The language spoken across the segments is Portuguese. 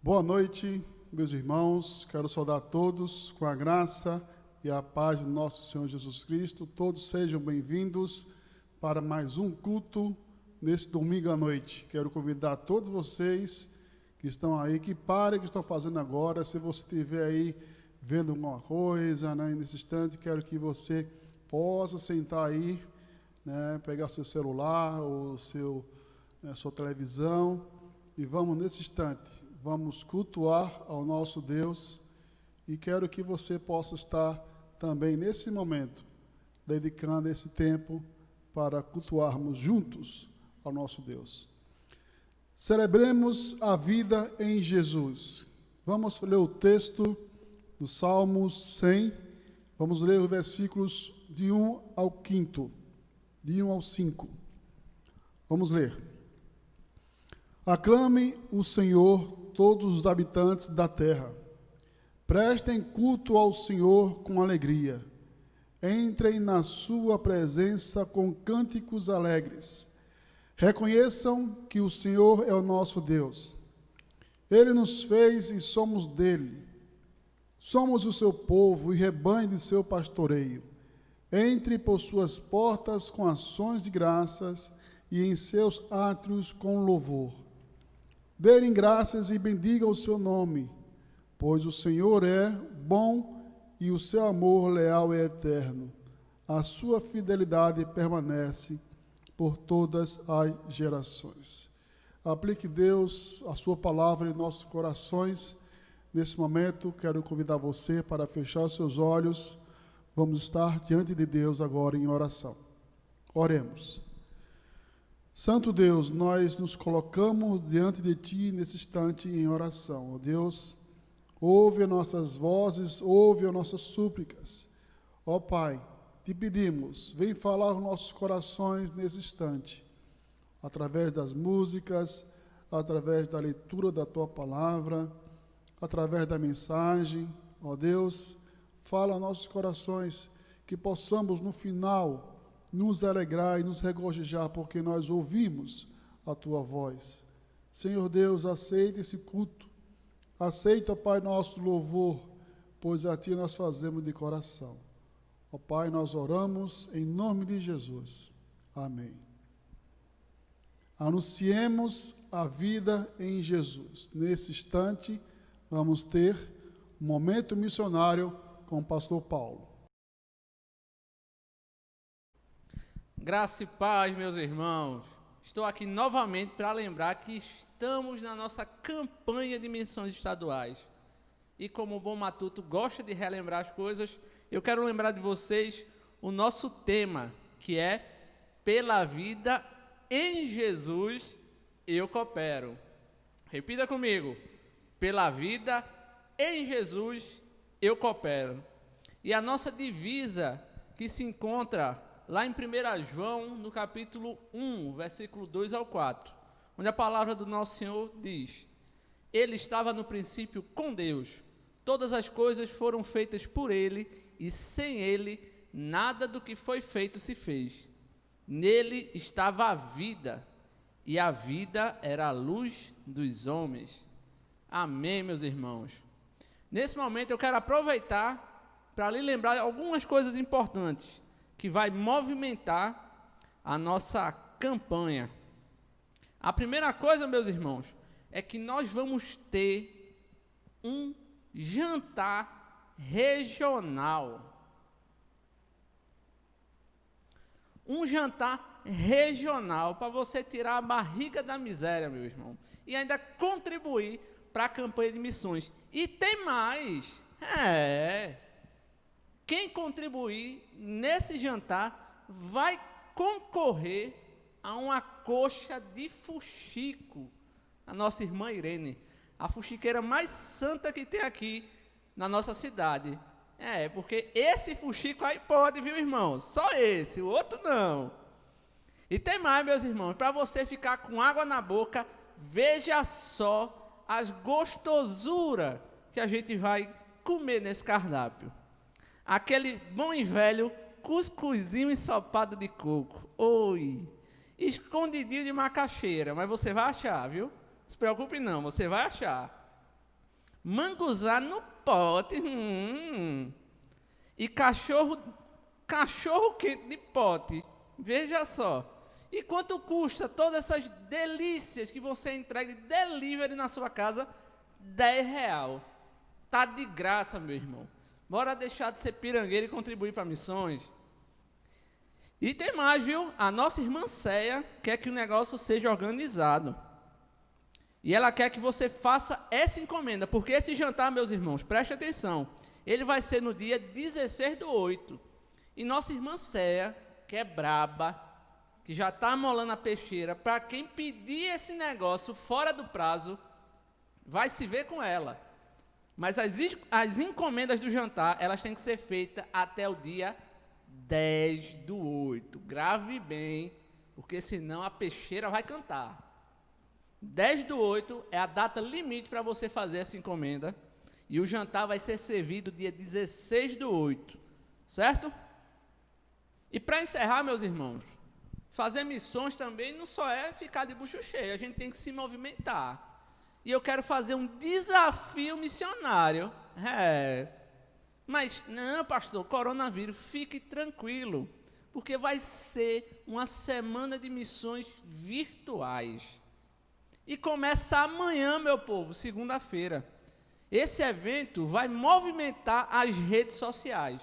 Boa noite, meus irmãos. Quero saudar a todos com a graça e a paz do nosso Senhor Jesus Cristo. Todos sejam bem-vindos para mais um culto nesse domingo à noite. Quero convidar todos vocês que estão aí, que parem o que estão fazendo agora. Se você estiver aí vendo alguma coisa, né, nesse instante, quero que você possa sentar aí, né, pegar seu celular ou sua televisão e vamos nesse instante, vamos cultuar ao nosso Deus e quero que você possa estar também nesse momento, dedicando esse tempo para cultuarmos juntos ao nosso Deus. Celebremos a vida em Jesus. Vamos ler o texto do Salmo 100, vamos ler os versículos de 1 ao 5, de 1 ao 5. Vamos ler. Aclame o Senhor, todos os habitantes da terra. Prestem culto ao Senhor com alegria. Entrem na sua presença com cânticos alegres. Reconheçam que o Senhor é o nosso Deus. Ele nos fez e somos dele. Somos o seu povo e rebanho de seu pastoreio. Entre por suas portas com ações de graças e em seus átrios com louvor. Dêem graças e bendigam o seu nome, pois o Senhor é bom e o seu amor leal é eterno. A sua fidelidade permanece por todas as gerações. Aplique, Deus, a sua palavra em nossos corações. Nesse momento, quero convidar você para fechar os seus olhos. Vamos estar diante de Deus agora em oração. Oremos. Santo Deus, nós nos colocamos diante de Ti nesse instante em oração. Ó Deus, ouve as nossas vozes, ouve as nossas súplicas. Ó Pai, te pedimos, vem falar aos nossos corações nesse instante, através das músicas, através da leitura da Tua palavra, através da mensagem. Ó Deus, fala aos nossos corações, que possamos no final nos alegrar e nos regozijar, porque nós ouvimos a Tua voz. Senhor Deus, aceita esse culto, aceita, Pai, nosso louvor, pois a Ti nós fazemos de coração. Ó Pai, nós oramos em nome de Jesus. Amém. Anunciemos a vida em Jesus. Nesse instante, vamos ter um momento missionário com o pastor Paulo. Graça e paz, meus irmãos. Estou aqui novamente para lembrar que estamos na nossa campanha de missões estaduais. E como o bom matuto gosta de relembrar as coisas, eu quero lembrar de vocês o nosso tema, que é Pela vida em Jesus eu coopero. Repita comigo. Pela vida em Jesus eu coopero. E a nossa divisa, que se encontra lá em 1 João, no capítulo 1, versículo 2 ao 4, onde a palavra do nosso Senhor diz: Ele estava no princípio com Deus, todas as coisas foram feitas por Ele, e sem Ele, nada do que foi feito se fez. Nele estava a vida, e a vida era a luz dos homens. Amém, meus irmãos. Nesse momento eu quero aproveitar para lhe lembrar algumas coisas importantes que vai movimentar a nossa campanha. A primeira coisa, meus irmãos, é que nós vamos ter um jantar regional. Um jantar regional para você tirar a barriga da miséria, meu irmão, e ainda contribuir para a campanha de missões. E tem mais. Quem contribuir nesse jantar vai concorrer a uma coxa de fuxico. A nossa irmã Irene, a fuxiqueira mais santa que tem aqui na nossa cidade. Porque esse fuxico aí pode, viu, irmão? Só esse, o outro não. E tem mais, meus irmãos, para você ficar com água na boca, veja só as gostosuras que a gente vai comer nesse cardápio. Aquele bom e velho cuscuzinho ensopado de coco. Oi! Escondidinho de macaxeira, mas você vai achar, viu? Não se preocupe não, você vai achar. manguzá no pote, e cachorro quente de pote. Veja só. E quanto custa todas essas delícias que você entrega de delivery na sua casa? R$10. Tá de graça, meu irmão. Bora deixar de ser pirangueiro e contribuir para missões. E tem mais, viu? A nossa irmã Céia quer que o negócio seja organizado. E ela quer que você faça essa encomenda, porque esse jantar, meus irmãos, preste atenção, ele vai ser no dia 16/8. E nossa irmã Céia, que é braba, que já está amolando a peixeira, para quem pedir esse negócio fora do prazo, vai se ver com ela. Mas as encomendas do jantar, elas têm que ser feitas até o dia 10/8. Grave bem, porque senão a peixeira vai cantar. 10/8 é a data limite para você fazer essa encomenda. E o jantar vai ser servido dia 16/8. Certo? E para encerrar, meus irmãos, fazer missões também não só é ficar de bucho cheio, a gente tem que se movimentar. E eu quero fazer um desafio missionário. Mas, não, pastor, coronavírus, fique tranquilo, porque vai ser uma semana de missões virtuais. E começa amanhã, meu povo, segunda-feira. Esse evento vai movimentar as redes sociais.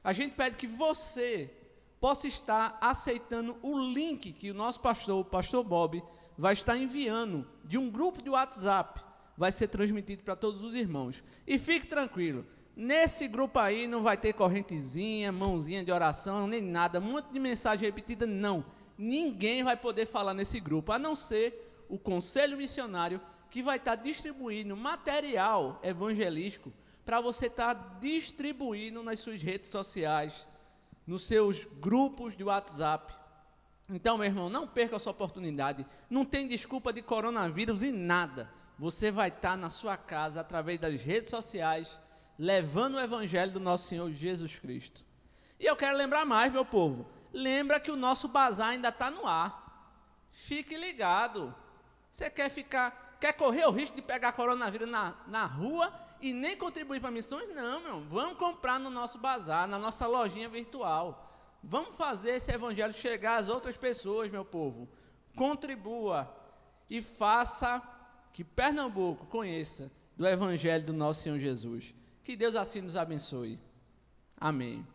A gente pede que você possa estar aceitando o link que o nosso pastor, o pastor Bob, vai estar enviando de um grupo de WhatsApp. Vai ser transmitido para todos os irmãos. E fique tranquilo, nesse grupo aí não vai ter correntezinha, mãozinha de oração, nem nada, um monte de mensagem repetida, não. Ninguém vai poder falar nesse grupo, a não ser o Conselho Missionário, que vai estar distribuindo material evangelístico para você estar distribuindo nas suas redes sociais, nos seus grupos de WhatsApp. Então, meu irmão, não perca essa oportunidade. Não tem desculpa de coronavírus e nada. Você vai estar na sua casa, através das redes sociais, levando o evangelho do nosso Senhor Jesus Cristo. E eu quero lembrar mais, meu povo. Lembra que o nosso bazar ainda está no ar. Fique ligado. Você quer correr o risco de pegar coronavírus na rua e nem contribuir para missões? Não, meu. Vamos comprar no nosso bazar, na nossa lojinha virtual. Vamos fazer esse evangelho chegar às outras pessoas, meu povo. Contribua e faça que Pernambuco conheça do evangelho do nosso Senhor Jesus. Que Deus assim nos abençoe. Amém.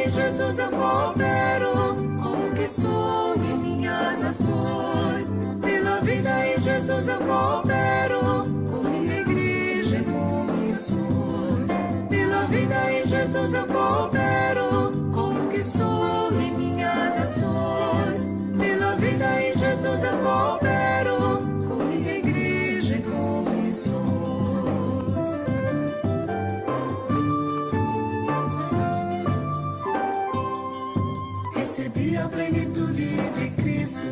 Jesus eu coopero com o que sou e minhas ações. Pela vida em Jesus eu coopero com minha igreja e com missões. Pela vida em Jesus eu coopero com o que sou e minhas ações. Pela vida em Jesus eu coopero com minha igreja e com missões. Recebi a plenitude de Cristo,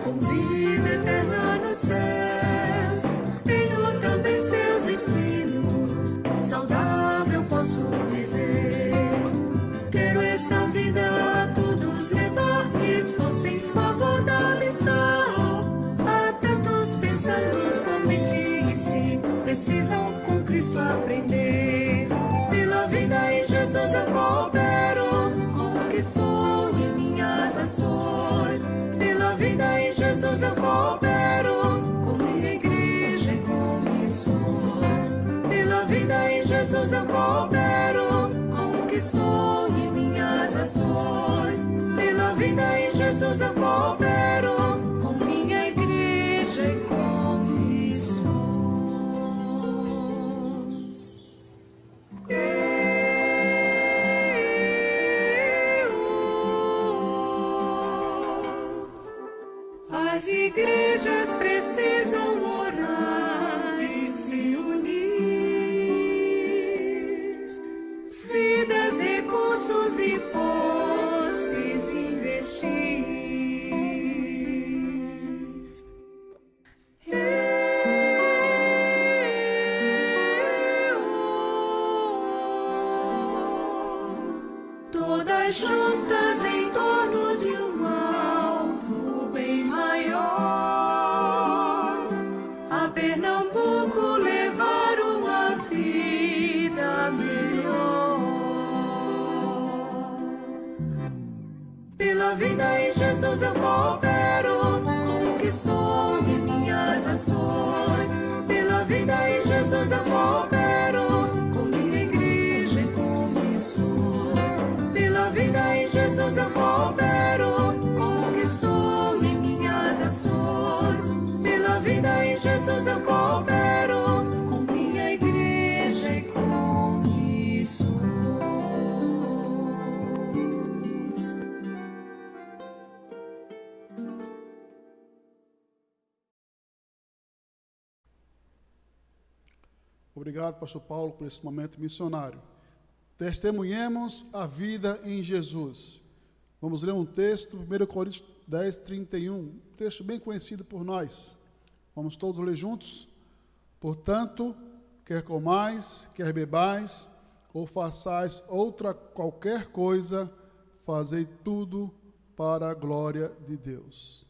com vida eterna nos céus. Tenho também seus ensinos, saudável posso viver. Quero essa vida a todos levar, que esforço em favor da missão. Há tantos pensando somente em si, precisam com Cristo aprender. Pela vida em Jesus eu coopero com o que sou e minhas ações. Pela vida em Jesus eu coopero com minha igreja e com missões. Pela vida em Jesus eu coopero com o que sou e minhas ações. Pela vida em Jesus eu coopero com vidas juntas em torno de um alvo bem maior. A Pernambuco levar uma vida melhor. Pela vida em Jesus eu coopero com o que sou e minhas ações. Pela vida em Jesus eu coopero com minha igreja e com missões. Pela vida em Jesus eu coopero com o que sou e minhas ações. Pela vida em Jesus eu coopero com minha igreja e com missões. Obrigado, pastor Paulo, por esse momento missionário. Testemunhemos a vida em Jesus. Vamos ler um texto, 1 Coríntios 10, 31, um texto bem conhecido por nós. Vamos todos ler juntos? Portanto, quer comais, quer bebais, ou façais outra qualquer coisa, fazei tudo para a glória de Deus.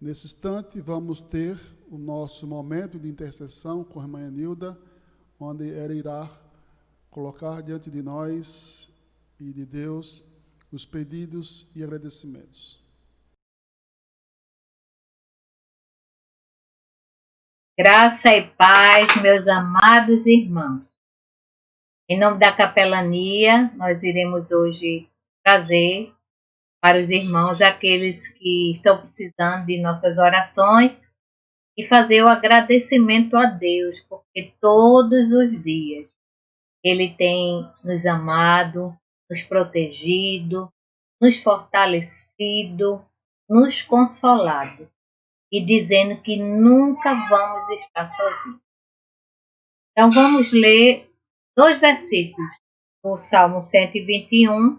Nesse instante, vamos ter o nosso momento de intercessão com a irmã Enilda, onde ela irá colocar diante de nós e de Deus os pedidos e agradecimentos. Graça e paz, meus amados irmãos. Em nome da capelania, nós iremos hoje trazer para os irmãos aqueles que estão precisando de nossas orações e fazer o agradecimento a Deus, porque todos os dias Ele tem nos amado, nos protegido, nos fortalecido, nos consolado e dizendo que nunca vamos estar sozinhos. Então vamos ler 2 versículos do Salmo 121,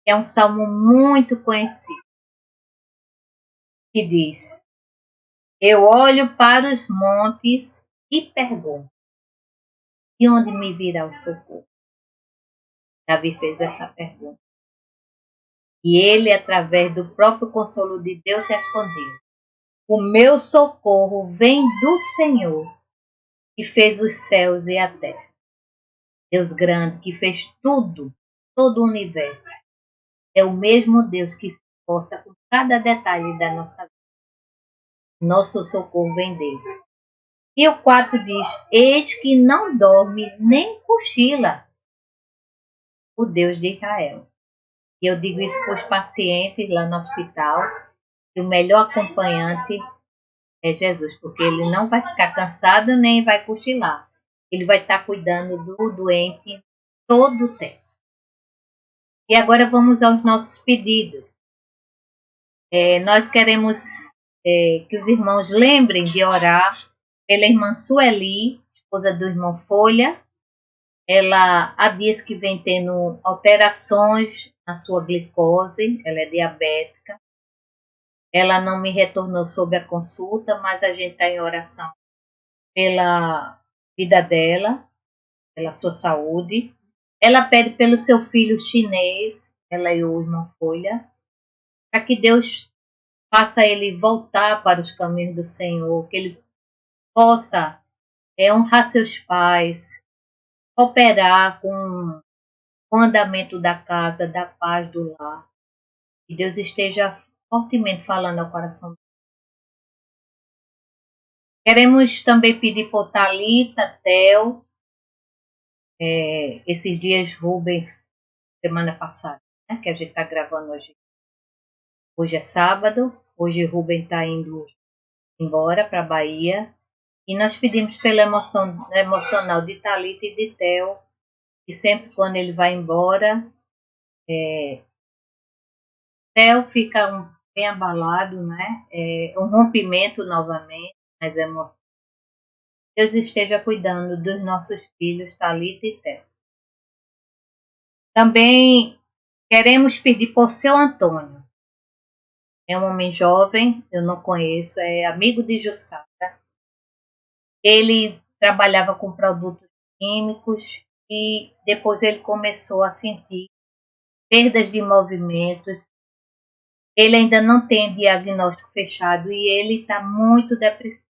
que é um salmo muito conhecido, que diz: eu olho para os montes e pergunto, de onde me virá o socorro? Davi fez essa pergunta. E ele, através do próprio consolo de Deus, respondeu: o meu socorro vem do Senhor, que fez os céus e a terra. Deus grande, que fez tudo, todo o universo. É o mesmo Deus que se importa com cada detalhe da nossa vida. Nosso socorro vem dele. E o 4 diz: eis que não dorme nem cochila o Deus de Israel. E eu digo isso para os pacientes lá no hospital, que o melhor acompanhante é Jesus, porque ele não vai ficar cansado nem vai cochilar. Ele vai estar cuidando do doente todo o tempo. E agora vamos aos nossos pedidos. Nós queremos que os irmãos lembrem de orar pela irmã Sueli, esposa do irmão Folha. Ela há dias que vem tendo alterações na sua glicose, ela é diabética. Ela não me retornou sobre a consulta, mas a gente está em oração pela vida dela, pela sua saúde. Ela pede pelo seu filho chinês, ela e o irmão Folha, para que Deus faça ele voltar para os caminhos do Senhor, que ele possa honrar seus pais, cooperar com o andamento da casa, da paz do lar. Que Deus esteja fortemente falando ao coração. Queremos também pedir por Thalita, Theo, esses dias Rubem, semana passada, né, que a gente está gravando hoje. Hoje é sábado, hoje Rubem está indo embora para a Bahia. E nós pedimos pela emocional de Thalita e de Theo, que sempre quando ele vai embora, Theo fica bem abalado, né? Um rompimento novamente nas emoções. Deus esteja cuidando dos nossos filhos, Thalita e Theo. Também queremos pedir por seu Antônio. É um homem jovem, eu não conheço, é amigo de Jussara. Ele trabalhava com produtos químicos e depois ele começou a sentir perdas de movimentos. Ele ainda não tem diagnóstico fechado e ele está muito depressivo.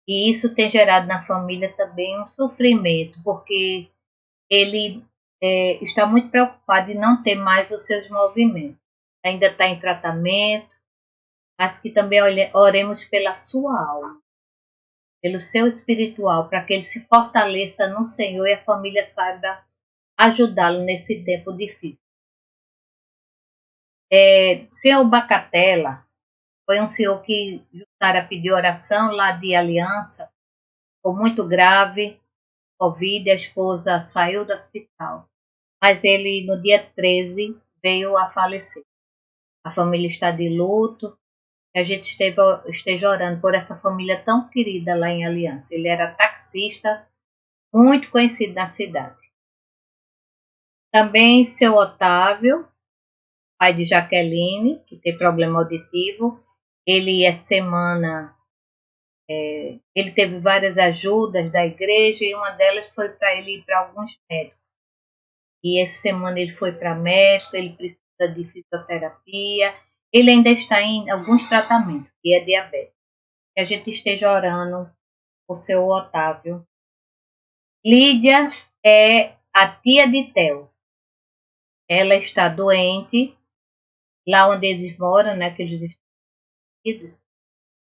E isso tem gerado na família também um sofrimento, porque ele está muito preocupado em não ter mais os seus movimentos. Ainda está em tratamento, mas que também oremos pela sua alma, pelo seu espiritual, para que ele se fortaleça no Senhor e a família saiba ajudá-lo nesse tempo difícil. Senhor Bacatela foi um senhor que Jussara pediu oração lá de Aliança, ficou muito grave, Covid, a esposa saiu do hospital, mas ele no dia 13 veio a falecer. A família está de luto, que a gente esteja orando por essa família tão querida lá em Aliança. Ele era taxista, muito conhecido na cidade. Também seu Otávio, pai de Jaqueline, que tem problema auditivo. Ele ele teve várias ajudas da igreja e uma delas foi para ele ir para alguns médicos. E essa semana ele foi para médico, ele precisa de fisioterapia. Ele ainda está em alguns tratamentos, e é diabético. Que a gente esteja orando por seu Otávio. Lídia é a tia de Theo. Ela está doente, lá onde eles moram, né, que eles estão unidos,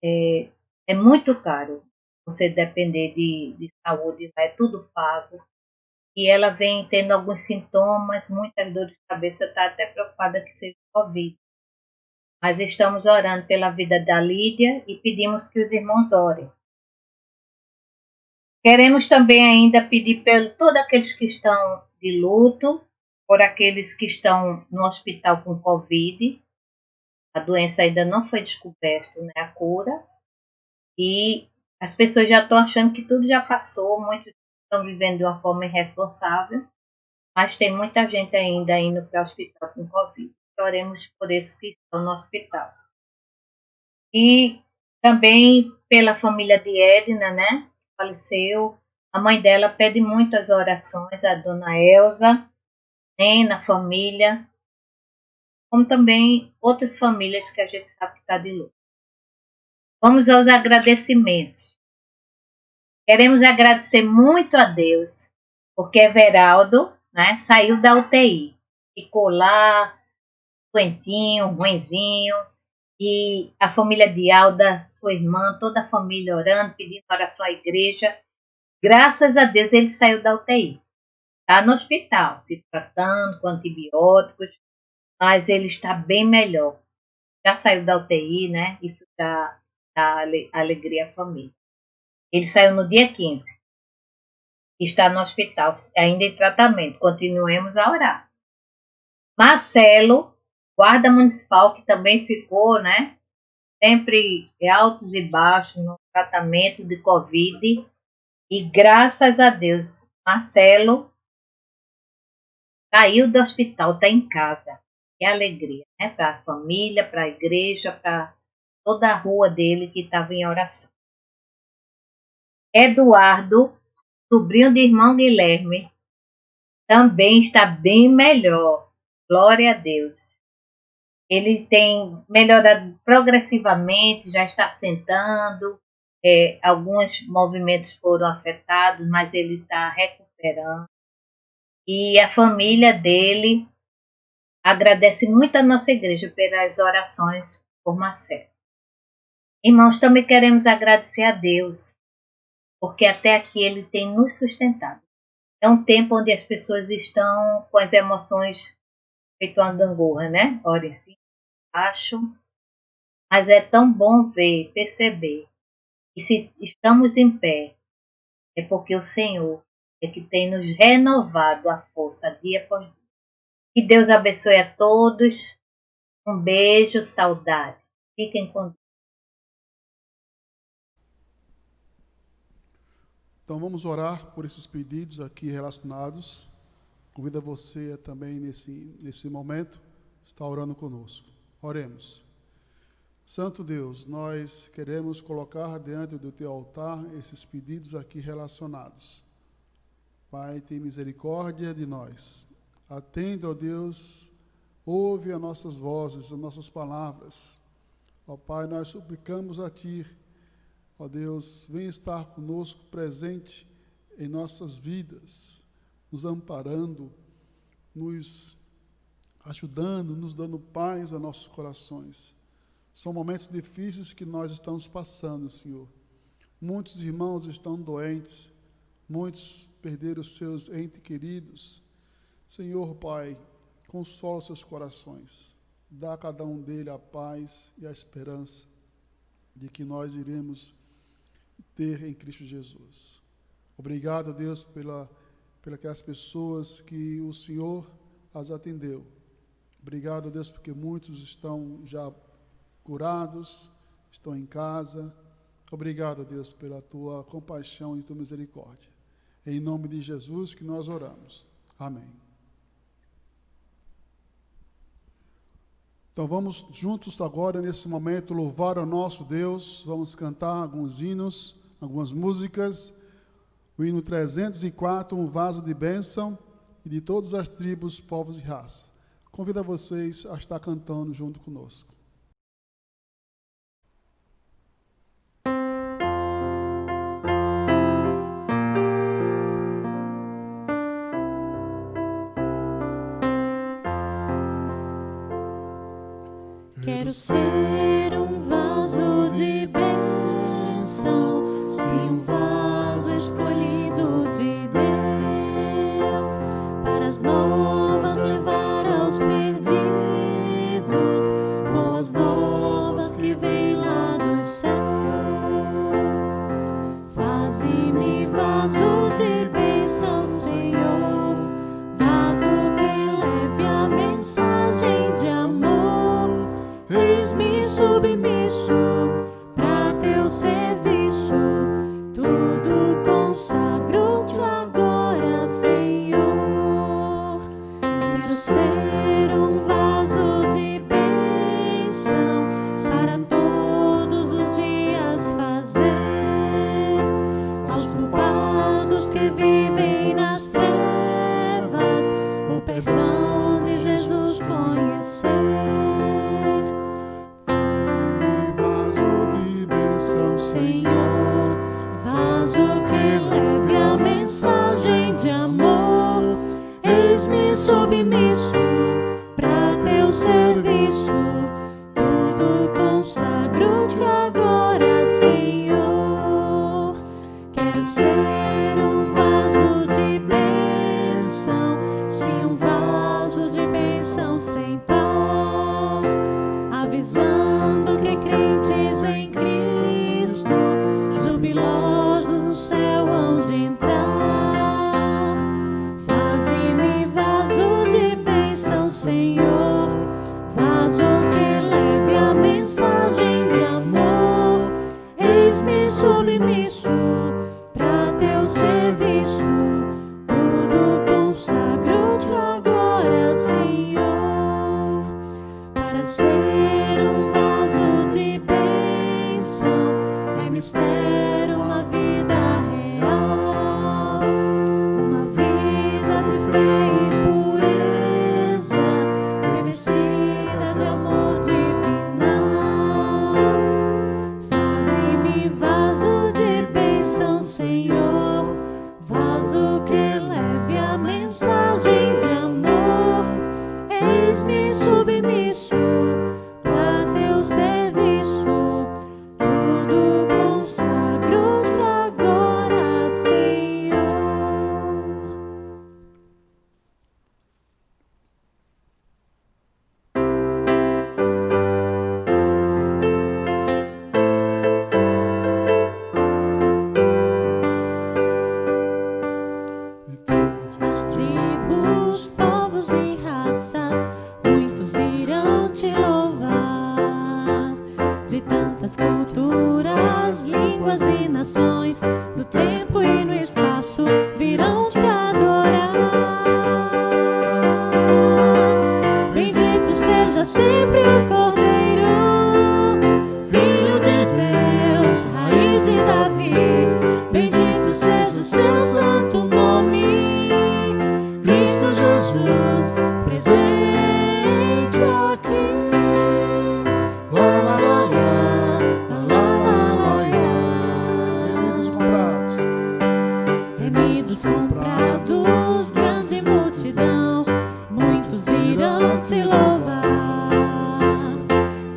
é muito caro você depender de saúde, é tudo pago. E ela vem tendo alguns sintomas, muitas dores de cabeça, está até preocupada que seja Covid. Mas estamos orando pela vida da Lídia e pedimos que os irmãos orem. Queremos também ainda pedir por todos aqueles que estão de luto, por aqueles que estão no hospital com Covid. A doença ainda não foi descoberta, né, a cura. E as pessoas já estão achando que tudo já passou, muitos estão vivendo de uma forma irresponsável, mas tem muita gente ainda indo para o hospital com Covid. Oremos por esses que estão no hospital. E também pela família de Edna, né, que faleceu. A mãe dela pede muitas orações, a dona Elza, né, na família, como também outras famílias que a gente sabe que está de luto. Vamos aos agradecimentos. Queremos agradecer muito a Deus, porque Everaldo, né, saiu da UTI, ficou lá, doentinho, ruinzinho, e a família de Alda, sua irmã, toda a família orando, pedindo oração à igreja. Graças a Deus ele saiu da UTI. Está no hospital, se tratando com antibióticos, mas ele está bem melhor. Já saiu da UTI, né? Isso já dá alegria à família. Ele saiu no dia 15. Está no hospital, ainda em tratamento. Continuemos a orar. Marcelo, guarda municipal, que também ficou, né? Sempre altos e baixos no tratamento de Covid. E graças a Deus, Marcelo saiu do hospital, está em casa. Que alegria, né? Para a família, para a igreja, para toda a rua dele que estava em oração. Eduardo, sobrinho de irmão Guilherme, também está bem melhor. Glória a Deus. Ele tem melhorado progressivamente, já está sentando. Alguns movimentos foram afetados, mas ele está recuperando. E a família dele agradece muito a nossa igreja pelas orações por Marcelo. Irmãos, também queremos agradecer a Deus, porque até aqui ele tem nos sustentado. É um tempo onde as pessoas estão com as emoções feito uma gangorra, né? Ora em cima, acho. Mas é tão bom ver, perceber. E se estamos em pé, é porque o Senhor é que tem nos renovado a força dia após dia. Que Deus abençoe a todos. Um beijo, saudade. Fiquem com Deus. Então vamos orar por esses pedidos aqui relacionados. Convido você também nesse momento, estar orando conosco. Oremos. Santo Deus, nós queremos colocar diante do teu altar esses pedidos aqui relacionados. Pai, tem misericórdia de nós. Atende, ó Deus, ouve as nossas vozes, as nossas palavras. Ó Pai, nós suplicamos a Ti, ó Deus, vem estar conosco, presente em nossas vidas, nos amparando, nos ajudando, nos dando paz a nossos corações. São momentos difíceis que nós estamos passando, Senhor. Muitos irmãos estão doentes, muitos perderam os seus entes queridos. Senhor, Pai, consola os seus corações. Dá a cada um deles a paz e a esperança de que nós iremos ter em Cristo Jesus. Obrigado, Deus, pelas aquelas pessoas que o Senhor as atendeu. Obrigado, Deus, porque muitos estão já curados, estão em casa. Obrigado, Deus, pela tua compaixão e tua misericórdia. Em nome de Jesus que nós oramos. Amém. Então vamos juntos agora, nesse momento, louvar ao nosso Deus. Vamos cantar alguns hinos, algumas músicas. O hino 304, um vaso de bênção, e de todas as tribos, povos e raças. Convido a vocês a estar cantando junto conosco. Quero ser um vaso de bênção, sim, um vaso escolhido de Deus, para as novas levar aos perdidos, boas novas que vêm lá dos céus. Faze-me vaso de bênção, Senhor, vaso que leve a mensagem de amor. Eis-me submisso pra teu serviço, tudo consagro-te agora, Senhor. Quero ser um vaso de bênção, para todos os dias fazer aos culpados que vivem nas trevas o perdão de Jesus conhecer. Senhor, vaso que leve a mensagem de amor, eis-me submisso pra teu serviço, tudo consagro-te agora, Senhor. Quero ser um vaso de bênção, sim, um vaso de bênção sem par, avisando que crentes em Cristo jubilosos no céu hão de entrar. Faze-me vaso de bênção, Senhor, vaso que leve a mensagem de amor. Eis-me submisso pra teu serviço, tudo consagro-te agora, Senhor. Para ser um vaso de bênção é mistério, uma vida real, uma vida de fé e pureza, revestida de amor divinal. Faze-me vaso de bênção, Senhor, vaso que leve a mensagem de amor. Eis-me submisso pra teu serviço, tudo consagro-te agora, Senhor. As tribos, povos e raças, muitos virão te louvar. De tantas culturas, línguas e nações, no tempo e no espaço, virão te adorar. Bendito seja sempre o Cordeiro, Filho de Deus, raiz de Davi. Bendito seja o seu santo nome, Cristo Jesus. prados, grande multidão, muitos virão te louvar.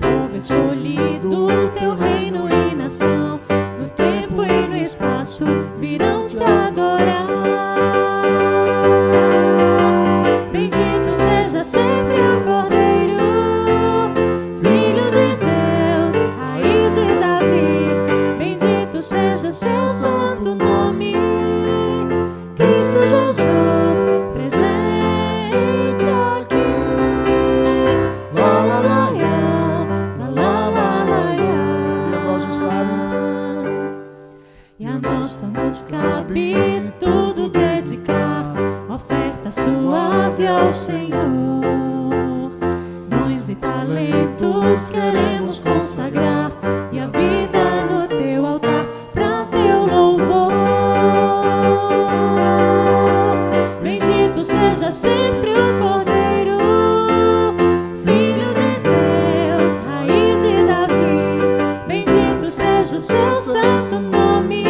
Povo escolhido, teu reino e nação, no tempo e no espaço virão te adorar. Bendito seja sempre o Cordeiro, Filho de Deus, raiz de Davi. Bendito seja seu santo nome, Cristo Jesus, presente aqui. Lá, lá, lá, La, la, la, la, E a nós nos cabe, e a nossa nos cabe tudo dedicar, oferta suave ao Senhor. Dons e talentos queremos consagrar, e a vida no teu altar pra teu louvor. Bendito seja sempre o Cordeiro, Filho de Deus, raiz de Davi. Bendito seja o seu santo nome,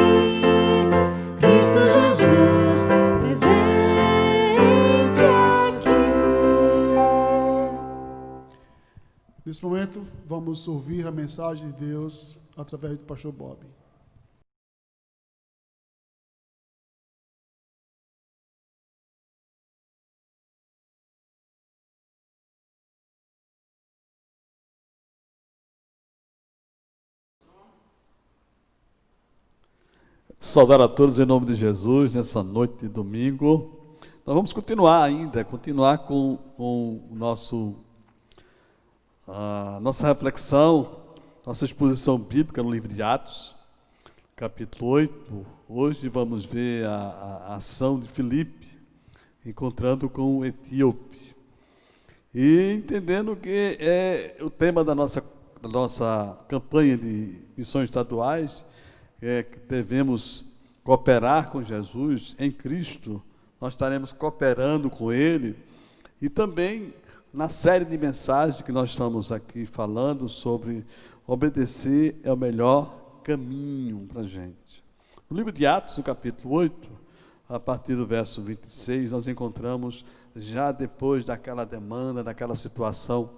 Cristo Jesus, presente aqui. nesse momento, vamos ouvir a mensagem de Deus através do pastor Bob. Saudar a todos em nome de Jesus, nessa noite de domingo. Nós vamos continuar com nossa reflexão, nossa exposição bíblica no livro de Atos, capítulo 8. Hoje vamos ver a ação de Filipe, encontrando com o etíope. E entendendo que o tema da nossa campanha de missões estaduais que devemos cooperar com Jesus em Cristo. Nós estaremos cooperando com Ele, e também na série de mensagens que nós estamos aqui falando sobre obedecer é o melhor caminho para a gente. No livro de Atos, no capítulo 8, a partir do verso 26, nós encontramos, já depois daquela demanda, daquela situação,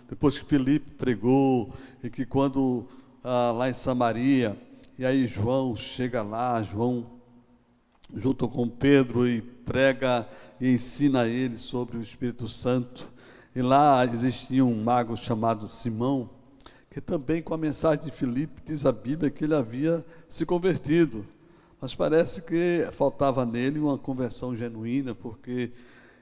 depois que Filipe pregou, e que quando lá em Samaria, e aí João chega lá, junto com Pedro, e prega e ensina a ele sobre o Espírito Santo. E lá existia um mago chamado Simão, que também, com a mensagem de Filipe, diz a Bíblia que ele havia se convertido, mas parece que faltava nele uma conversão genuína, porque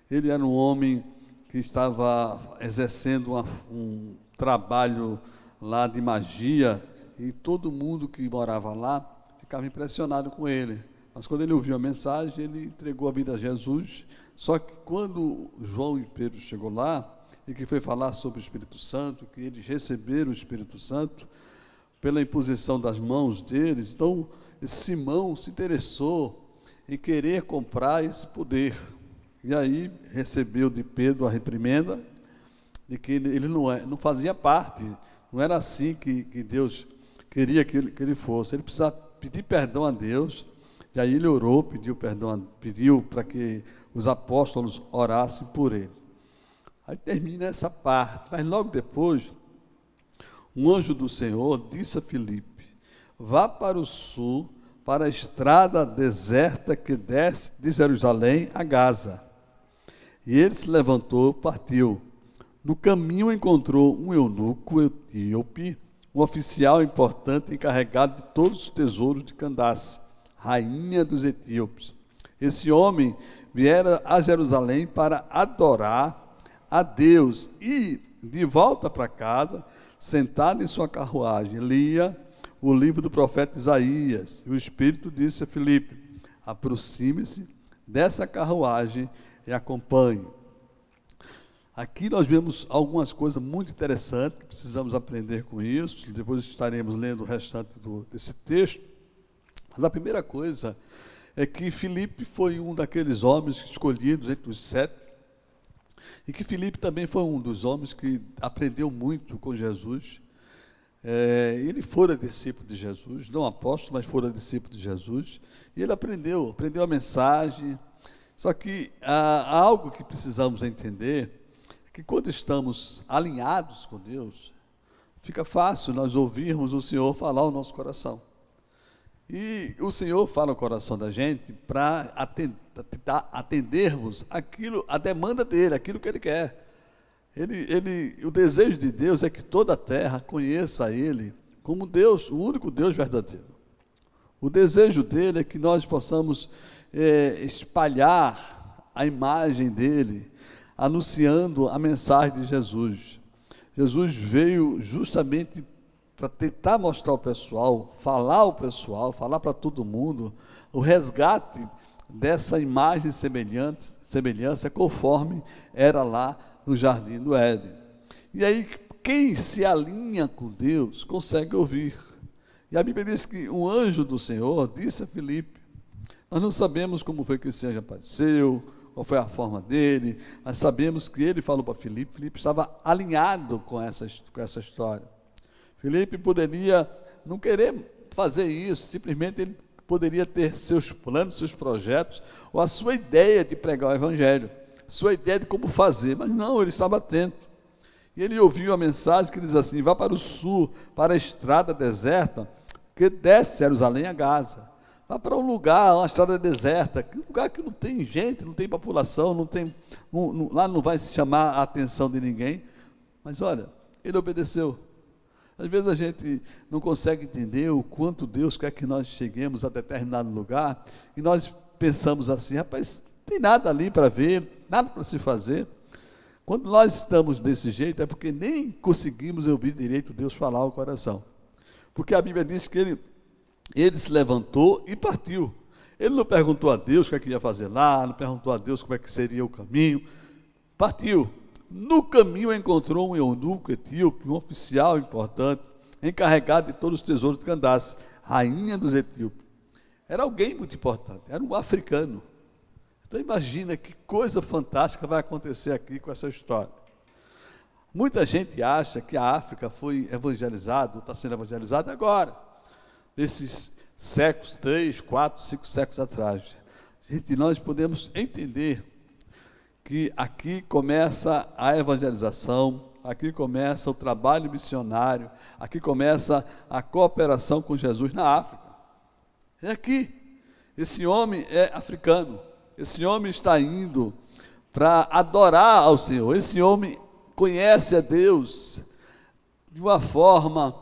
ele era um homem que estava exercendo um trabalho lá de magia, e todo mundo que morava lá ficava impressionado com ele. Mas quando ele ouviu a mensagem, ele entregou a vida a Jesus. Só que quando João e Pedro chegou lá, e que foi falar sobre o Espírito Santo, que eles receberam o Espírito Santo pela imposição das mãos deles, então Simão se interessou em querer comprar esse poder. E aí recebeu de Pedro a reprimenda de que ele não fazia parte, não era assim que Deus queria que ele fosse. Ele precisava pedir perdão a Deus, e aí ele orou, pediu para que os apóstolos orassem por ele. Aí termina essa parte, mas logo depois, um anjo do Senhor disse a Filipe: vá para o sul, para a estrada deserta que desce de Jerusalém a Gaza. E ele se levantou, partiu. No caminho encontrou um eunuco etíope, um oficial importante encarregado de todos os tesouros de Candace, rainha dos etíopes. Esse homem viera a Jerusalém para adorar a Deus, e, de volta para casa, sentado em sua carruagem, lia o livro do profeta Isaías. E o Espírito disse a Filipe: aproxime-se dessa carruagem e acompanhe. Aqui nós vemos algumas coisas muito interessantes que precisamos aprender com isso. Depois estaremos lendo o restante desse texto. Mas a primeira coisa é que Filipe foi um daqueles homens escolhidos entre os 7, e que Filipe também foi um dos homens que aprendeu muito com Jesus. Ele fora discípulo de Jesus, não apóstolo, mas fora discípulo de Jesus, e ele aprendeu a mensagem. Só que há algo que precisamos entender, é que quando estamos alinhados com Deus, fica fácil nós ouvirmos o Senhor falar ao nosso coração. E o Senhor fala no coração da gente para atendermos a demanda dele, aquilo que ele quer. O desejo de Deus é que toda a terra conheça Ele como Deus, o único Deus verdadeiro. O desejo dele é que nós possamos espalhar a imagem dele, anunciando a mensagem de Jesus. Jesus veio justamente para tentar mostrar ao pessoal, falar para todo mundo, o resgate dessa imagem semelhança conforme era lá no Jardim do Éden. E aí, quem se alinha com Deus, consegue ouvir. E a Bíblia diz que um anjo do Senhor disse a Filipe, nós não sabemos como foi que esse anjo apareceu, qual foi a forma dele, mas sabemos que ele falou para Filipe, Filipe estava alinhado com essa história. Filipe poderia não querer fazer isso, simplesmente ele poderia ter seus planos, seus projetos, ou a sua ideia de pregar o Evangelho, sua ideia de como fazer, mas não, ele estava atento. E ele ouviu a mensagem que diz assim, vá para o sul, para a estrada deserta, que desce Jerusalém a Gaza. Vá para um lugar, uma estrada deserta, um lugar que não tem gente, não tem população, lá não vai se chamar a atenção de ninguém. Mas olha, ele obedeceu. Às vezes a gente não consegue entender o quanto Deus quer que nós cheguemos a determinado lugar, e nós pensamos assim, rapaz, tem nada ali para ver, nada para se fazer. Quando nós estamos desse jeito, é porque nem conseguimos ouvir direito Deus falar ao coração. Porque a Bíblia diz que ele se levantou e partiu. Ele não perguntou a Deus o que é que ia fazer lá, não perguntou a Deus como é que seria o caminho. Partiu. No caminho encontrou um eunuco etíope, um oficial importante, encarregado de todos os tesouros de Candace, rainha dos etíopes. Era alguém muito importante, era um africano. Então imagina que coisa fantástica vai acontecer aqui com essa história. Muita gente acha que a África foi evangelizada, ou está sendo evangelizada agora, nesses séculos, 3, 4, 5 séculos atrás. Gente, nós podemos entender que aqui começa a evangelização, aqui começa o trabalho missionário, aqui começa a cooperação com Jesus na África. É aqui. Esse homem é africano. Esse homem está indo para adorar ao Senhor. Esse homem conhece a Deus de uma forma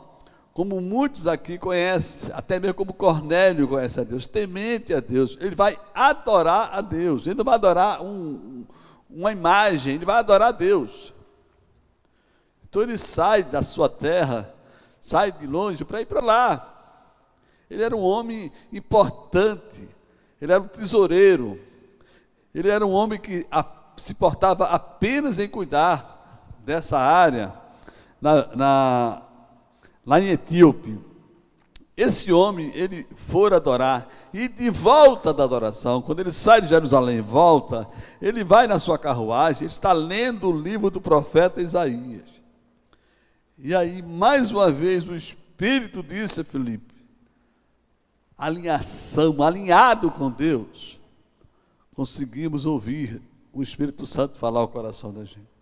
como muitos aqui conhecem, até mesmo como Cornélio conhece a Deus, temente a Deus. Ele vai adorar a Deus. Ele não vai adorar uma imagem, ele vai adorar a Deus. Então ele sai da sua terra, sai de longe para ir para lá. Ele era um homem importante, ele era um tesoureiro, ele era um homem que se portava apenas em cuidar dessa área, lá em Etíope. Esse homem, ele for adorar, e de volta da adoração, quando ele sai de Jerusalém e volta, ele vai na sua carruagem, ele está lendo o livro do profeta Isaías. E aí, mais uma vez, o Espírito disse a Filipe, alinhado com Deus, conseguimos ouvir o Espírito Santo falar ao coração da gente.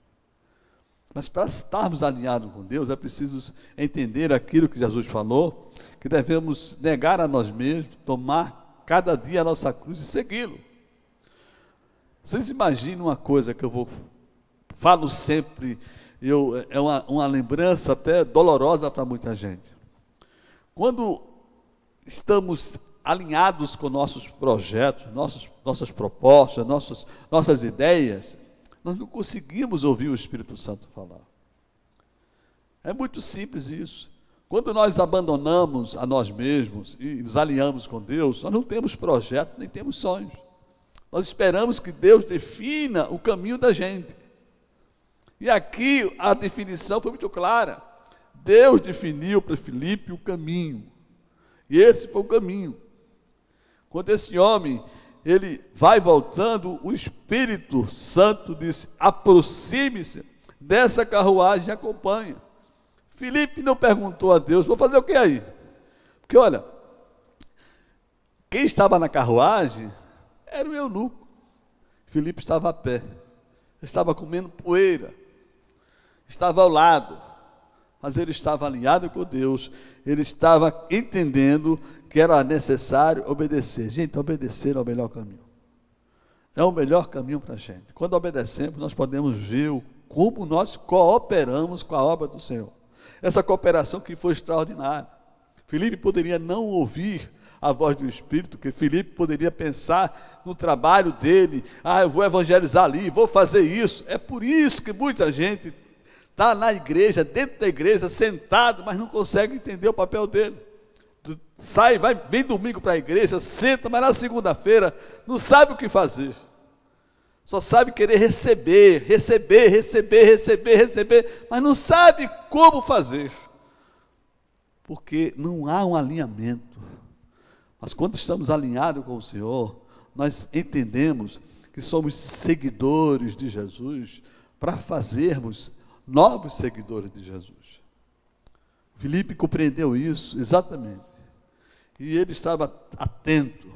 Mas para estarmos alinhados com Deus, é preciso entender aquilo que Jesus falou, que devemos negar a nós mesmos, tomar cada dia a nossa cruz e segui-lo. Vocês imaginam uma coisa que falo sempre, é uma lembrança até dolorosa para muita gente. Quando estamos alinhados com nossos projetos, nossas propostas, nossas ideias, nós não conseguimos ouvir o Espírito Santo falar. É muito simples isso. Quando nós abandonamos a nós mesmos e nos alinhamos com Deus, nós não temos projeto, nem temos sonhos. Nós esperamos que Deus defina o caminho da gente. E aqui a definição foi muito clara. Deus definiu para Filipe o caminho. E esse foi o caminho. Quando esse homem, ele vai voltando, o Espírito Santo disse, aproxime-se dessa carruagem e acompanha. Filipe não perguntou a Deus, vou fazer o que aí? Porque olha, quem estava na carruagem era o eunuco. Filipe estava a pé, estava comendo poeira, estava ao lado, mas ele estava alinhado com Deus, ele estava entendendo que era necessário obedecer. Gente, obedecer é o melhor caminho. É o melhor caminho para a gente. Quando obedecemos, nós podemos ver como nós cooperamos com a obra do Senhor. Essa cooperação que foi extraordinária. Filipe poderia não ouvir a voz do Espírito, que Filipe poderia pensar no trabalho dele, eu vou evangelizar ali, vou fazer isso. É por isso que muita gente está na igreja, dentro da igreja, sentado, mas não consegue entender o papel dele. Sai, vem domingo para a igreja, senta, mas na segunda-feira não sabe o que fazer. Só sabe querer receber, mas não sabe como fazer. Porque não há um alinhamento. Mas quando estamos alinhados com o Senhor, nós entendemos que somos seguidores de Jesus para fazermos novos seguidores de Jesus. Filipe compreendeu isso exatamente. E ele estava atento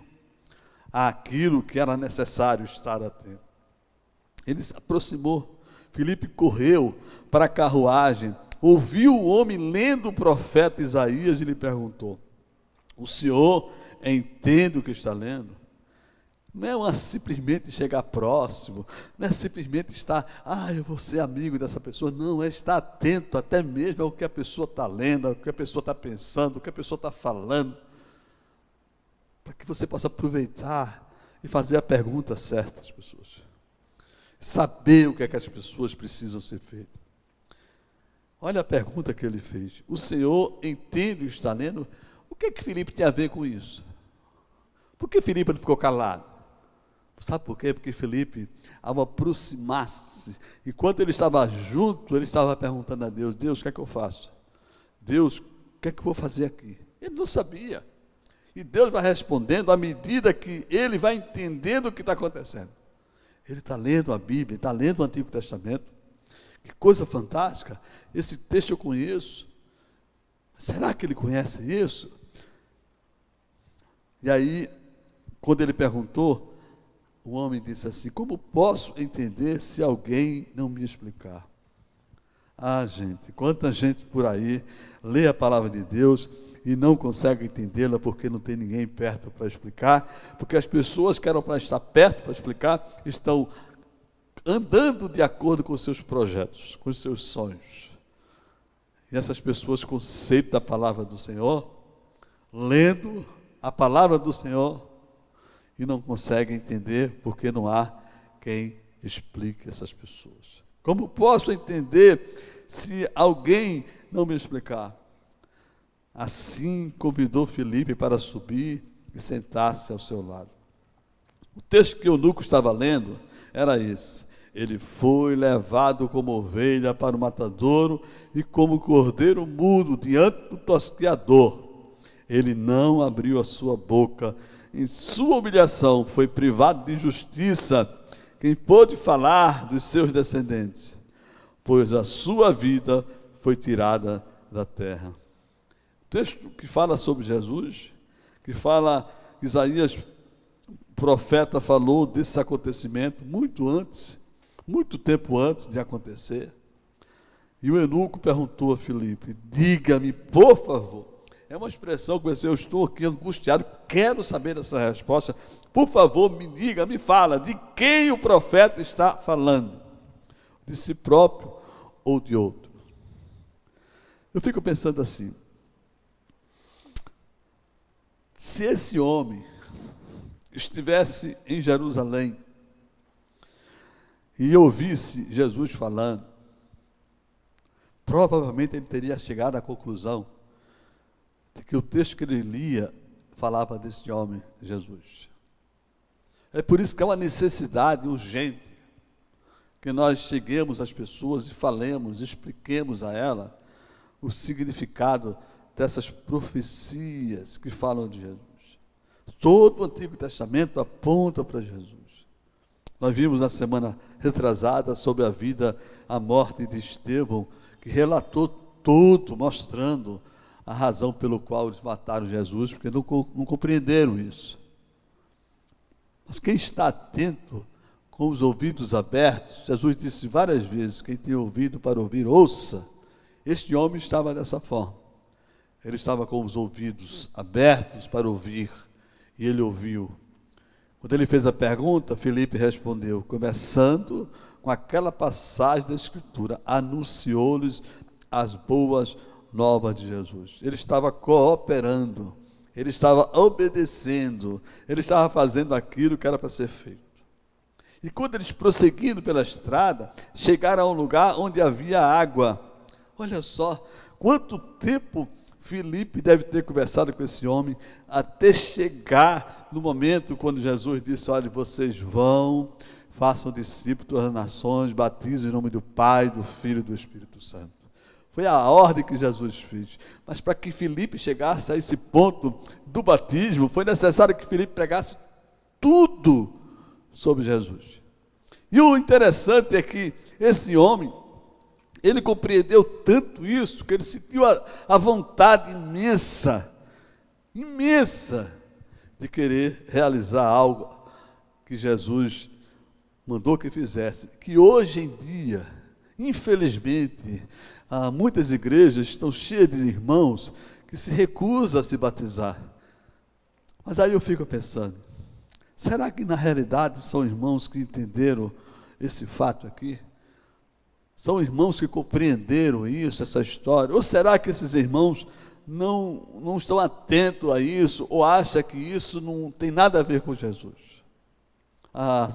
àquilo que era necessário estar atento. Ele se aproximou. Filipe correu para a carruagem, ouviu o homem lendo o profeta Isaías e lhe perguntou: o senhor entende o que está lendo? Não é simplesmente chegar próximo, não é simplesmente estar, eu vou ser amigo dessa pessoa. Não, é estar atento até mesmo ao que a pessoa está lendo, ao que a pessoa está pensando, ao que a pessoa está falando, para que você possa aproveitar e fazer a pergunta certa às pessoas. Saber o que é que as pessoas precisam ser feitas. Olha a pergunta que ele fez. O Senhor entende o que está lendo? O que é que Filipe tem a ver com isso? Por que Filipe não ficou calado? Sabe por quê? Porque Filipe, ao aproximar-se, e quando ele estava junto, ele estava perguntando a Deus: Deus, o que é que eu faço? Deus, o que é que eu vou fazer aqui? Ele não sabia. E Deus vai respondendo à medida que ele vai entendendo o que está acontecendo. Ele está lendo a Bíblia, está lendo o Antigo Testamento. Que coisa fantástica. Esse texto eu conheço. Será que ele conhece isso? E aí, quando ele perguntou, o homem disse assim: como posso entender se alguém não me explicar? Gente, quanta gente por aí lê a palavra de Deus e não consegue entendê-la porque não tem ninguém perto para explicar, porque as pessoas que eram para estar perto para explicar estão andando de acordo com os seus projetos, com os seus sonhos. E essas pessoas com sede da palavra do Senhor, lendo a palavra do Senhor, e não conseguem entender porque não há quem explique essas pessoas. Como posso entender se alguém não me explicar? Assim convidou Filipe para subir e sentar-se ao seu lado. O texto que o eunuco estava lendo era esse: ele foi levado como ovelha para o matadouro e como cordeiro mudo diante do tosquiador. Ele não abriu a sua boca. Em sua humilhação foi privado de justiça quem pôde falar dos seus descendentes, pois a sua vida foi tirada da terra. O texto que fala sobre Jesus, que fala, Isaías, profeta, falou desse acontecimento muito antes, muito tempo antes de acontecer. E o eunuco perguntou a Filipe: diga-me, por favor. É uma expressão que eu estou aqui angustiado, quero saber dessa resposta. Por favor, me diga, me fala, de quem o profeta está falando? De si próprio ou de outro? Eu fico pensando assim: se esse homem estivesse em Jerusalém e ouvisse Jesus falando, provavelmente ele teria chegado à conclusão de que o texto que ele lia falava desse homem, Jesus. É por isso que é uma necessidade urgente que nós cheguemos às pessoas e falemos, expliquemos a ela o significado dessas profecias que falam de Jesus. Todo o Antigo Testamento aponta para Jesus. Nós vimos na semana retrasada sobre a vida, a morte de Estevão, que relatou todo mostrando a razão pelo qual eles mataram Jesus, porque não compreenderam isso. Mas quem está atento, com os ouvidos abertos, Jesus disse várias vezes, quem tem ouvido para ouvir, ouça. Este homem estava dessa forma. Ele estava com os ouvidos abertos para ouvir, e ele ouviu. Quando ele fez a pergunta, Filipe respondeu, começando com aquela passagem da Escritura, anunciou-lhes as boas novas de Jesus. Ele estava cooperando, ele estava obedecendo, ele estava fazendo aquilo que era para ser feito. E quando eles, prosseguindo pela estrada, chegaram a um lugar onde havia água. Olha só, quanto tempo Filipe deve ter conversado com esse homem, até chegar no momento quando Jesus disse, olha, vocês vão, façam discípulos das nações, batizem em nome do Pai, do Filho e do Espírito Santo. Foi a ordem que Jesus fez. Mas para que Filipe chegasse a esse ponto do batismo, foi necessário que Filipe pregasse tudo sobre Jesus. E o interessante é que esse homem, ele compreendeu tanto isso, que ele sentiu a vontade imensa, de querer realizar algo que Jesus mandou que fizesse. Que hoje em dia, infelizmente, muitas igrejas estão cheias de irmãos que se recusam a se batizar. Mas aí eu fico pensando, será que na realidade são irmãos que entenderam esse fato aqui? São irmãos que compreenderam isso, essa história? Ou será que esses irmãos não estão atentos a isso, ou acham que isso não tem nada a ver com Jesus?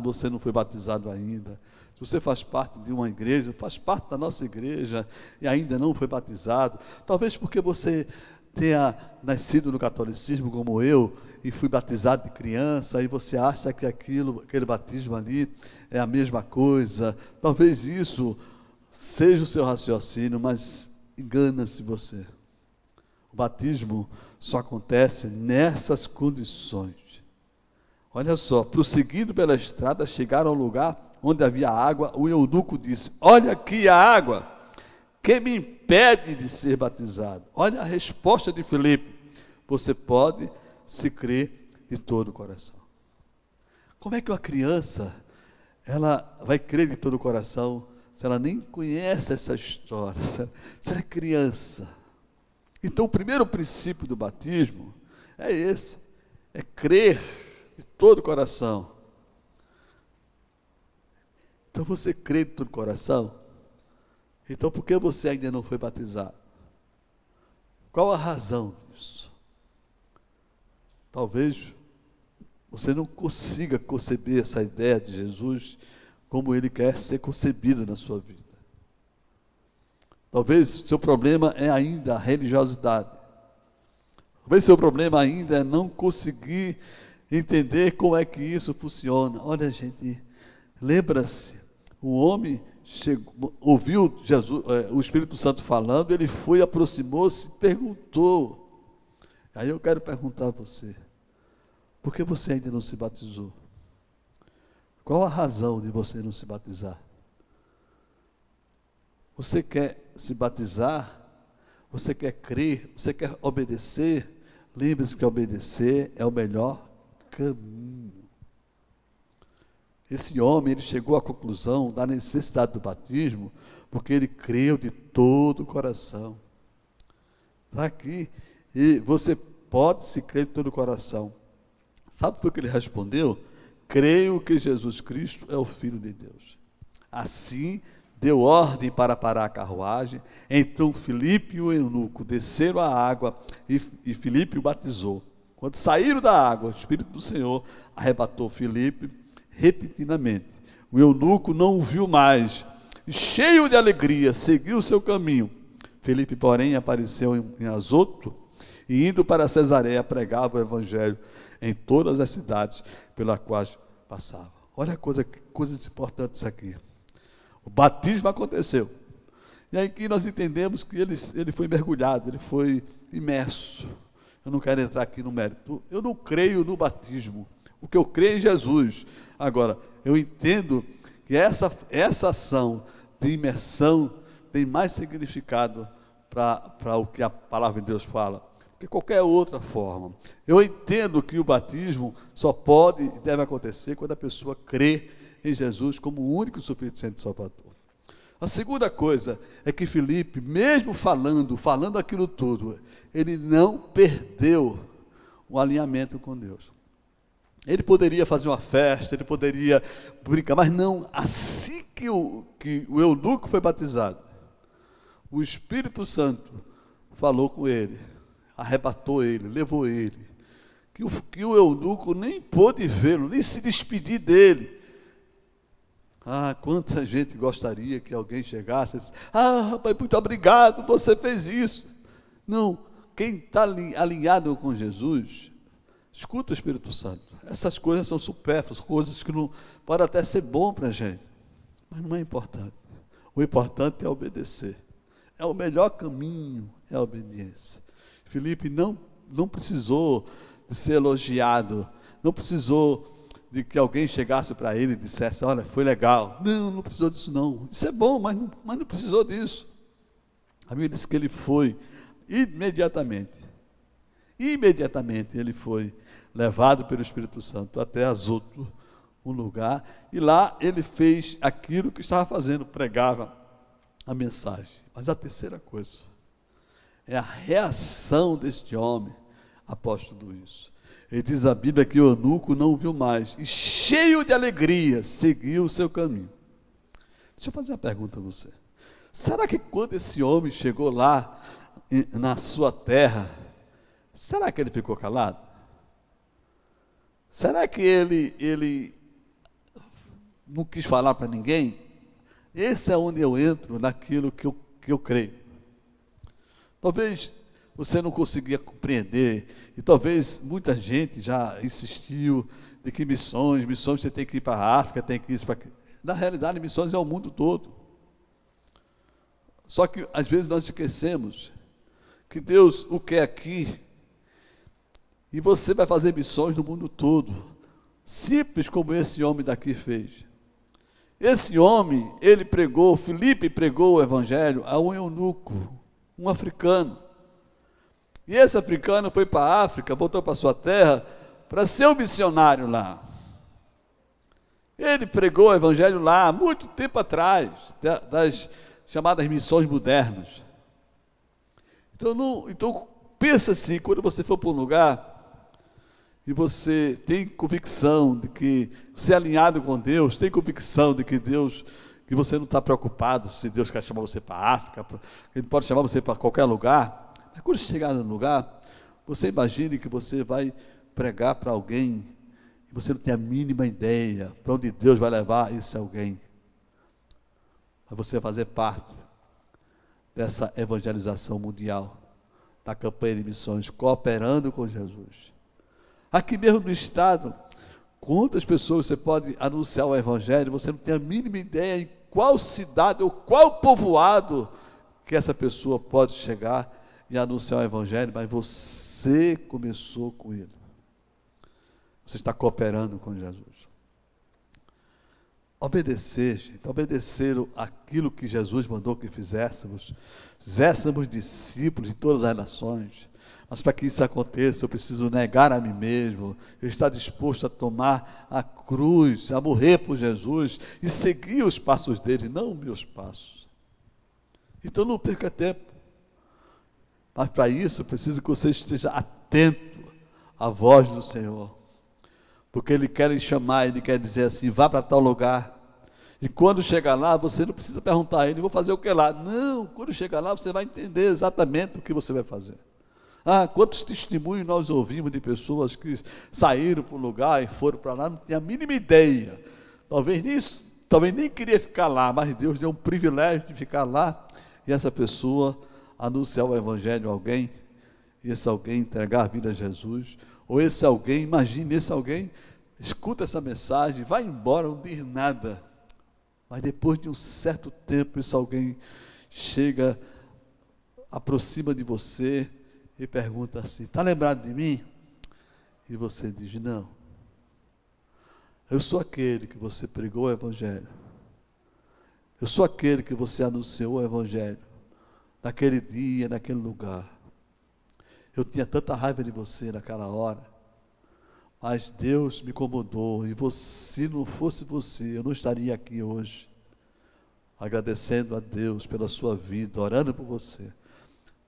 Você não foi batizado ainda. Se você faz parte de uma igreja, faz parte da nossa igreja e ainda não foi batizado, talvez porque você tenha nascido no catolicismo como eu e fui batizado de criança, e você acha que aquele batismo ali é a mesma coisa. Talvez isso seja o seu raciocínio, mas engana-se você. O batismo só acontece nessas condições. Olha só, prosseguindo pela estrada, chegaram ao lugar onde havia água. O eunuco disse, olha aqui a água, que me impede de ser batizado? Olha a resposta de Filipe, você pode se crer de todo o coração. Como é que uma criança, ela vai crer de todo o coração, se ela nem conhece essa história, se ela é criança? Então o primeiro princípio do batismo é esse, é crer de todo o coração. Então você crê de todo o coração? Então por que você ainda não foi batizado? Qual a razão disso? Talvez você não consiga conceber essa ideia de Jesus como ele quer ser concebido na sua vida. Talvez seu problema é ainda a religiosidade. Talvez seu problema ainda é não conseguir entender como é que isso funciona. Olha, gente, lembra-se, o homem ouviu Jesus, o Espírito Santo falando, ele foi, aproximou-se e perguntou. Aí eu quero perguntar a você, por que você ainda não se batizou? Qual a razão de você não se batizar? Você quer se batizar? Você quer crer? Você quer obedecer? Lembre-se que obedecer é o melhor caminho. Esse homem, ele chegou à conclusão da necessidade do batismo, porque ele creu de todo o coração. Está aqui, e você pode se crer de todo o coração. Sabe o que ele respondeu? Creio que Jesus Cristo é o Filho de Deus. Assim, deu ordem para parar a carruagem. Então Filipe e o eunuco desceram à água e Filipe o batizou. Quando saíram da água, o Espírito do Senhor arrebatou Filipe repentinamente. O eunuco não o viu mais, e cheio de alegria, seguiu o seu caminho. Filipe, porém, apareceu em Azoto e, indo para Cesareia, pregava o evangelho em todas as cidades pelas quais passava. Olha coisas importantes aqui. O batismo aconteceu. E aí que nós entendemos que ele foi mergulhado, ele foi imerso. Eu não quero entrar aqui no mérito. Eu não creio no batismo. O que eu creio é em Jesus. Agora, eu entendo que essa ação de imersão tem mais significado para o que a palavra de Deus fala, de qualquer outra forma. Eu entendo que o batismo só pode e deve acontecer quando a pessoa crê em Jesus como o único e suficiente Salvador. A segunda coisa é que Filipe, mesmo falando aquilo tudo, ele não perdeu o alinhamento com Deus. Ele poderia fazer uma festa, ele poderia brincar, mas não, assim que o eunuco foi batizado, o Espírito Santo falou com ele, arrebatou ele, levou ele, que o eunuco nem pôde vê-lo, nem se despedir dele. Ah, quanta gente gostaria que alguém chegasse e disse: ah, rapaz, muito obrigado, você fez isso. Não, quem está alinhado com Jesus, escuta o Espírito Santo. Essas coisas são supérfluas, coisas que não podem até ser bom para a gente, mas não é importante. O importante é obedecer. É o melhor caminho, é a obediência. Filipe não precisou de ser elogiado, não precisou de que alguém chegasse para ele e dissesse: olha, foi legal. Não precisou disso não. Isso é bom, mas não precisou disso. A Bíblia diz que ele foi imediatamente ele foi levado pelo Espírito Santo até Azoto, um lugar, e lá ele fez aquilo que estava fazendo, pregava a mensagem. Mas a terceira coisa é a reação deste homem após tudo isso. Ele diz a Bíblia que o eunuco não o viu mais, e cheio de alegria, seguiu o seu caminho. Deixa eu fazer uma pergunta a você. Será que quando esse homem chegou lá, na sua terra, será que ele ficou calado? Será que ele não quis falar para ninguém? Esse é onde eu entro naquilo que eu creio. Talvez você não conseguia compreender, e talvez muita gente já insistiu de que missões você tem que ir para a África, tem que ir para... Na realidade, missões é o mundo todo. Só que às vezes nós esquecemos que Deus o quer aqui, e você vai fazer missões no mundo todo, simples como esse homem daqui fez. Esse homem, Filipe pregou o evangelho a um eunuco, um africano. E esse africano foi para a África, voltou para a sua terra, para ser um missionário lá. Ele pregou o evangelho lá, há muito tempo atrás, das chamadas missões modernas. Então pensa assim, quando você for para um lugar, e você tem convicção de que você é alinhado com Deus, tem convicção de que que você não está preocupado se Deus quer chamar você para a África, Ele pode chamar você para qualquer lugar, mas quando chegar no lugar, você imagine que você vai pregar para alguém, e você não tem a mínima ideia para onde Deus vai levar esse alguém. Mas você vai fazer parte dessa evangelização mundial, da campanha de missões, cooperando com Jesus. Aqui mesmo no estado, quantas pessoas você pode anunciar o evangelho, você não tem a mínima ideia em qual cidade ou qual povoado que essa pessoa pode chegar e anunciar o evangelho, mas você começou com ele. Você está cooperando com Jesus. Obedecer, gente, obedecer aquilo que Jesus mandou que fizéssemos discípulos de todas as nações. Mas para que isso aconteça, eu preciso negar a mim mesmo, eu estar disposto a tomar a cruz, a morrer por Jesus e seguir os passos dele, não os meus passos. Então não perca tempo. Mas para isso, eu preciso que você esteja atento à voz do Senhor. Porque Ele quer lhe chamar, Ele quer dizer assim: vá para tal lugar. E quando chegar lá, você não precisa perguntar a Ele: vou fazer o que lá? Não, quando chegar lá, você vai entender exatamente o que você vai fazer. Ah, quantos testemunhos nós ouvimos de pessoas que saíram para o lugar e foram para lá, não tinha a mínima ideia. Talvez nem queria ficar lá, mas Deus deu um privilégio de ficar lá, e essa pessoa anunciar o evangelho a alguém, e esse alguém entregar a vida a Jesus, ou esse alguém, imagine, esse alguém escuta essa mensagem, vai embora, não diz nada, mas depois de um certo tempo, esse alguém chega, aproxima de você e pergunta assim: está lembrado de mim? E você diz: não, eu sou aquele que você pregou o evangelho, eu sou aquele que você anunciou o evangelho naquele dia, naquele lugar. Eu tinha tanta raiva de você naquela hora, mas Deus me incomodou, e se não fosse você, eu não estaria aqui hoje, agradecendo a Deus pela sua vida, orando por você.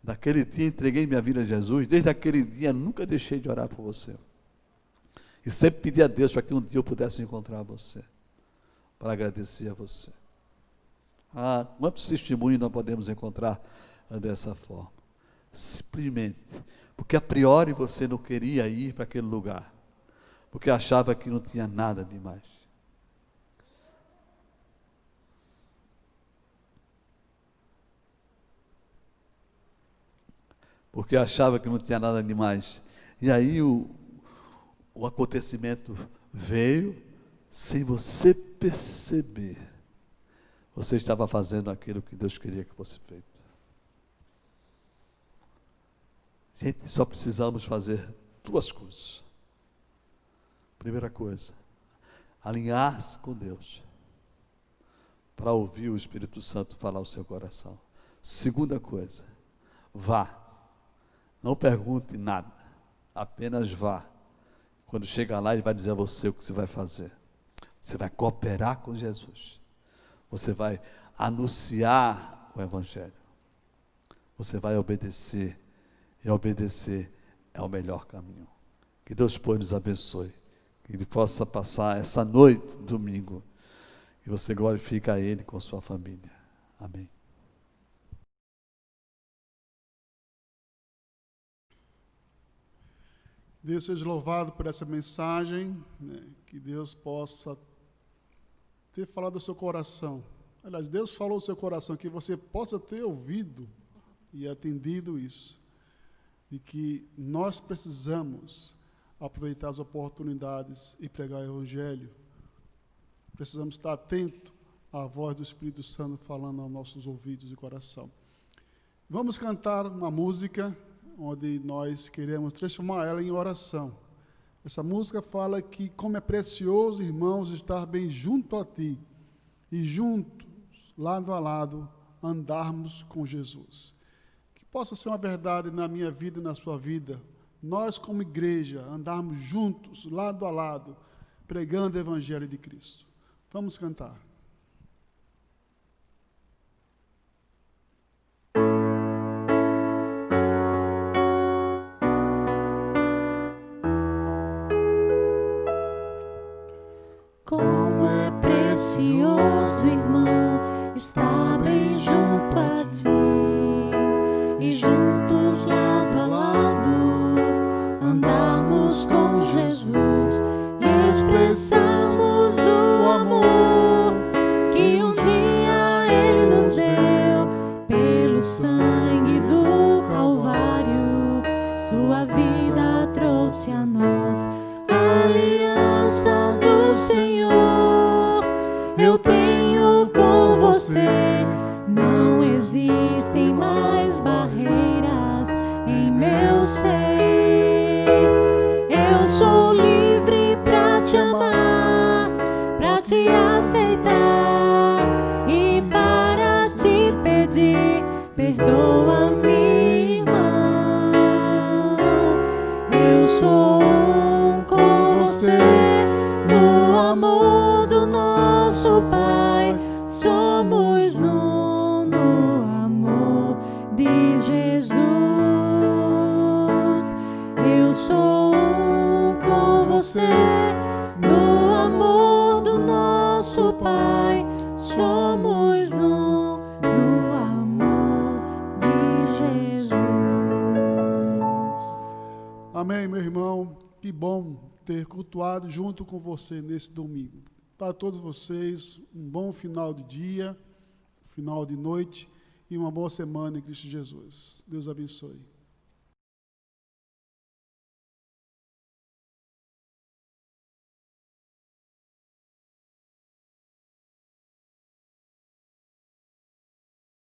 Naquele dia entreguei minha vida a Jesus, desde aquele dia nunca deixei de orar por você. E sempre pedi a Deus para que um dia eu pudesse encontrar você, para agradecer a você. Quantos testemunhos nós podemos encontrar dessa forma? Simplesmente porque a priori você não queria ir para aquele lugar, porque achava que não tinha nada demais. Porque achava que não tinha nada demais. E aí o acontecimento veio, sem você perceber. Você estava fazendo aquilo que Deus queria que fosse feito. Gente, só precisamos fazer duas coisas. Primeira coisa, alinhar-se com Deus, para ouvir o Espírito Santo falar ao seu coração. Segunda coisa, vá. Não pergunte nada, apenas vá. Quando chegar lá, Ele vai dizer a você o que você vai fazer. Você vai cooperar com Jesus. Você vai anunciar o Evangelho. Você vai obedecer. E obedecer é o melhor caminho. Que Deus nos abençoe. Que Ele possa passar essa noite, domingo, e você glorifique a Ele com sua família. Amém. Deus seja louvado por essa mensagem, né? Que Deus possa ter falado ao seu coração. Aliás, Deus falou ao seu coração, que você possa ter ouvido e atendido isso. E que nós precisamos aproveitar as oportunidades e pregar o Evangelho. Precisamos estar atentos à voz do Espírito Santo falando aos nossos ouvidos e coração. Vamos cantar uma música onde nós queremos transformar ela em oração. Essa música fala que como é precioso, irmãos, estar bem junto a ti e juntos, lado a lado, andarmos com Jesus. Que possa ser uma verdade na minha vida e na sua vida. Nós, como igreja, andarmos juntos, lado a lado, pregando o Evangelho de Cristo. Vamos cantar. Como é precioso, irmão, estar bem junto a ti e juntos lado a lado andarmos com Jesus e expressarmos o amor que um dia Ele nos deu pelo sangue do Calvário. Sua vida trouxe a nós a aliança do Senhor. Eu tenho com você, não existem mais barreiras em meu ser. Eu sou livre pra te amar, pra te aceitar e para te pedir, perdoa-me, irmão. Eu sou um com você, no amor do nosso Pai, somos um no amor de Jesus. Eu sou um com você, no amor do nosso Pai, somos um no amor de Jesus. Amém, meu irmão. Que bom ter cultuado junto com você nesse domingo. Para todos vocês, um bom final de dia, final de noite e uma boa semana em Cristo Jesus. Deus abençoe.